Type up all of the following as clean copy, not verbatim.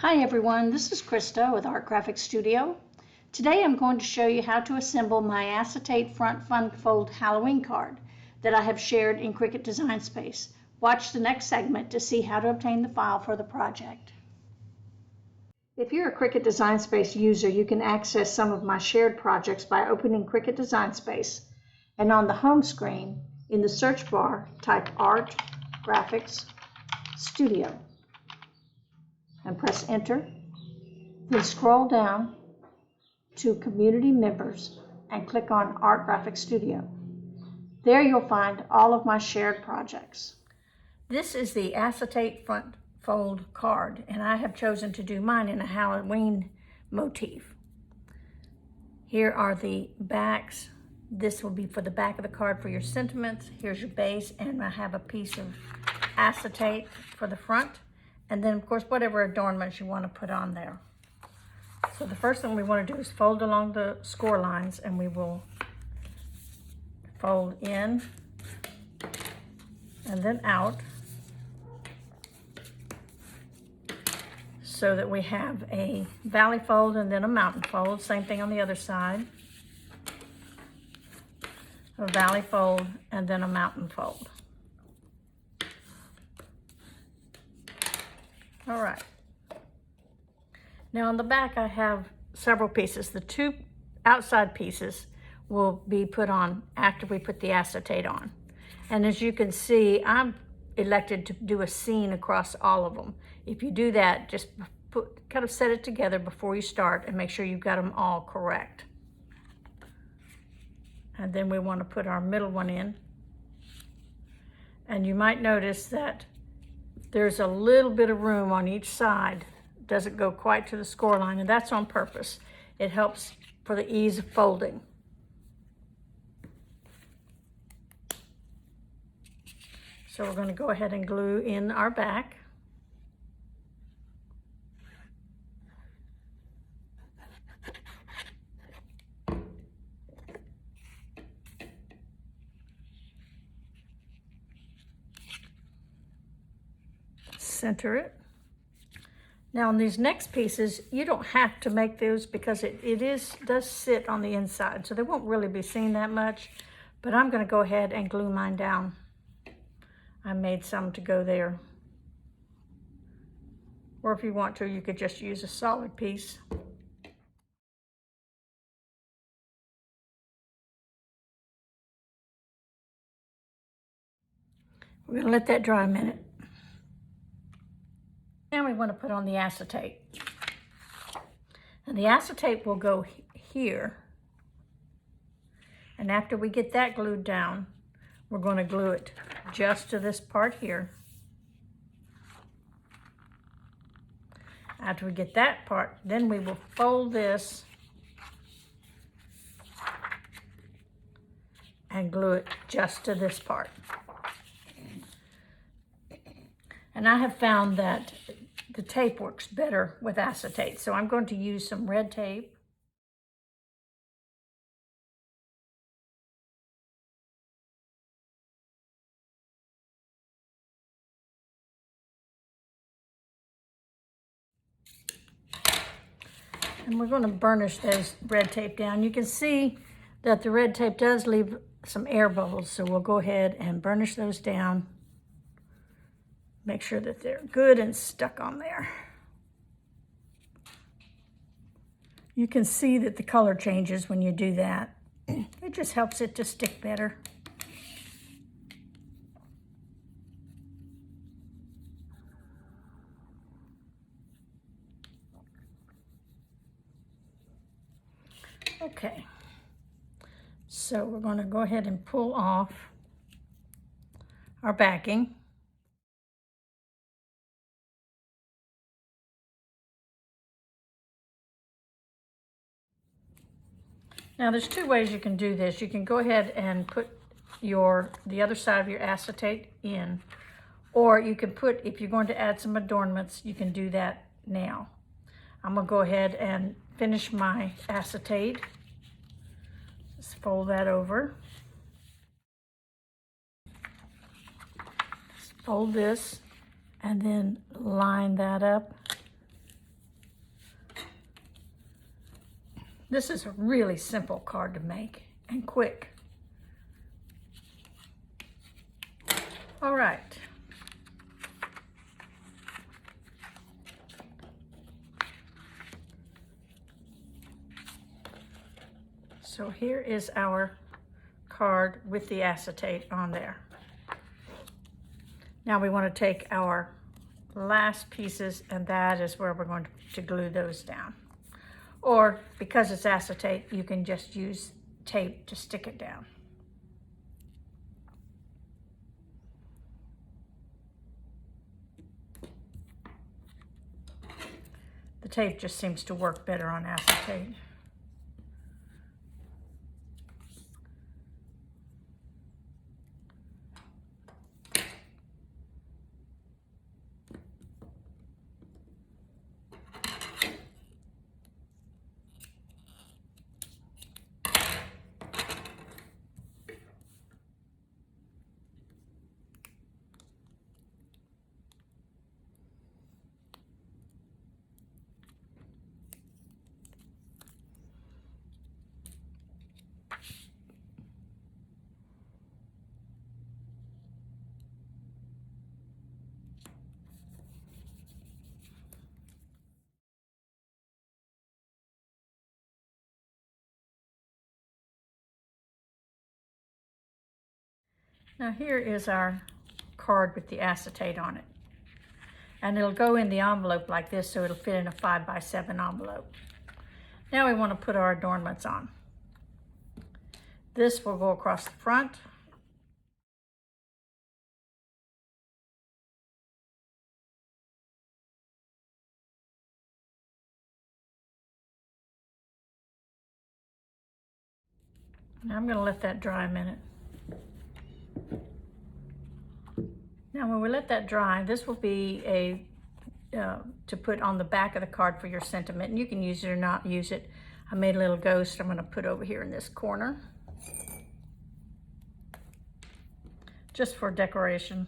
Hi everyone, this is Krista with Art Graphics Studio. Today I'm going to show you how to assemble my Acetate Front Fun Fold Halloween card that I have shared in Cricut Design Space. Watch the next segment to see how to obtain the file for the project. If you're a Cricut Design Space user, you can access some of my shared projects by opening Cricut Design Space, and on the home screen, in the search bar, type Art Graphics Studio and press enter. Then scroll down to Community Members and click on Art Graphics Studio. There you'll find all of my shared projects. This is the Acetate Front Fold card, and I have chosen to do mine in a Halloween motif. Here are the backs. This will be for the back of the card for your sentiments. Here's your base, and I have a piece of acetate for the front. And then, of course, whatever adornments you want to put on there. So the first thing we want to do is fold along the score lines, and we will fold in and then out so that we have a valley fold and then a mountain fold. Same thing on the other side. A valley fold and then a mountain fold. All right. Now on the back I have several pieces. The two outside pieces will be put on after we put the acetate on. And as you can see, I'm elected to do a scene across all of them. If you do that, just kind of set it together before you start and make sure you've got them all correct. And then we want to put our middle one in. And you might notice that there's a little bit of room on each side. It doesn't go quite to the score line, and that's on purpose. It helps for the ease of folding. So we're going to go ahead and glue in our back. Center it. Now on these next pieces, you don't have to make those because it does sit on the inside, so they won't really be seen that much, but I'm going to go ahead and glue mine down. I made some to go there. Or if you want to, you could just use a solid piece. We're going to let that dry a minute. Now we want to put on the acetate. And the acetate will go here. And after we get that glued down, we're going to glue it just to this part here. After we get that part, then we will fold this and glue it just to this part. And I have found that the tape works better with acetate, so I'm going to use some red tape. And we're going to burnish those red tape down. You can see that the red tape does leave some air bubbles, so we'll go ahead and burnish those down. Make sure that they're good and stuck on there. You can see that the color changes when you do that. It just helps it to stick better. Okay, so we're going to go ahead and pull off our backing. Now there's two ways you can do this. You can go ahead and put the other side of your acetate in, or you can put, if you're going to add some adornments, you can do that now. I'm going to go ahead and finish my acetate. Just fold that over. Just fold this and then line that up This is a really simple card to make and quick. All right. So here is our card with the acetate on there. Now we want to take our last pieces, and that is where we're going to glue those down. Or because it's acetate, you can just use tape to stick it down. The tape just seems to work better on acetate. Now here is our card with the acetate on it. And it'll go in the envelope like this, so it'll fit in a 5x7 envelope. Now we want to put our adornments on. This will go across the front. Now I'm going to let that dry a minute. Now when we let that dry, this will be a to put on the back of the card for your sentiment, and you can use it or not use it. I made a little ghost I'm going to put over here in this corner, just for decoration.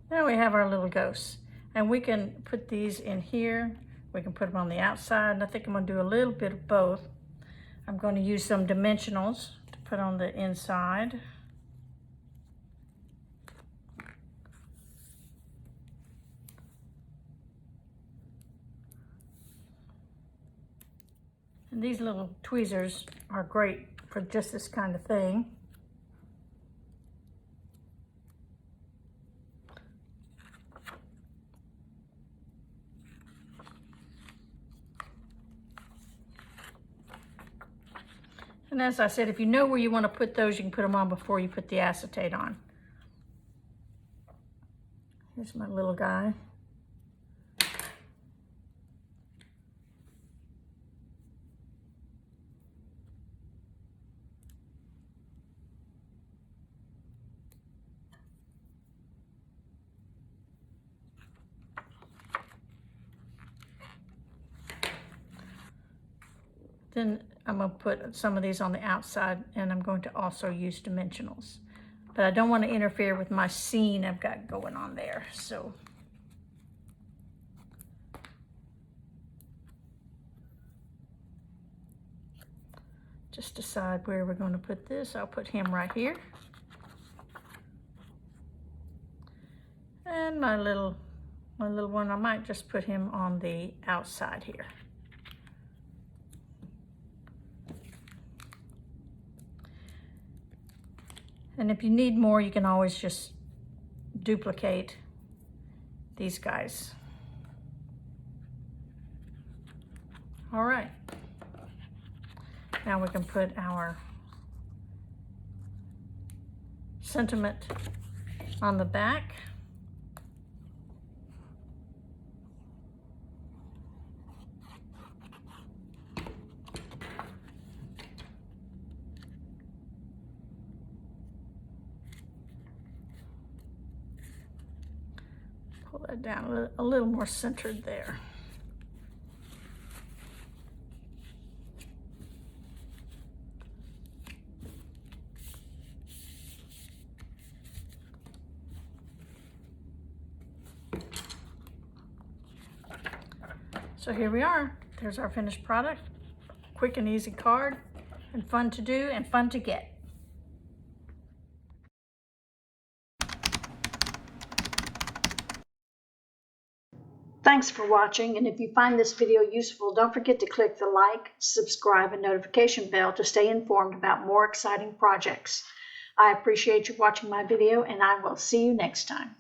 Now we have our little ghosts, and we can put these in here. We can put them on the outside, and I think I'm going to do a little bit of both. I'm going to use some dimensionals to put on the inside. And these little tweezers are great for just this kind of thing. And as I said, if you know where you want to put those, you can put them on before you put the acetate on. Here's my little guy. Then I'm going to put some of these on the outside, and I'm going to also use dimensionals. But I don't want to interfere with my scene I've got going on there. So just decide where we're going to put this. I'll put him right here. And my little one, I might just put him on the outside here. And if you need more, you can always just duplicate these guys. All right. Now we can put our sentiment on the back. Pull that down a little more centered there. So here we are. There's our finished product. Quick and easy card, and fun to do and fun to get. Thanks for watching, and if you find this video useful, don't forget to click the like, subscribe, and notification bell to stay informed about more exciting projects. I appreciate you watching my video, and I will see you next time.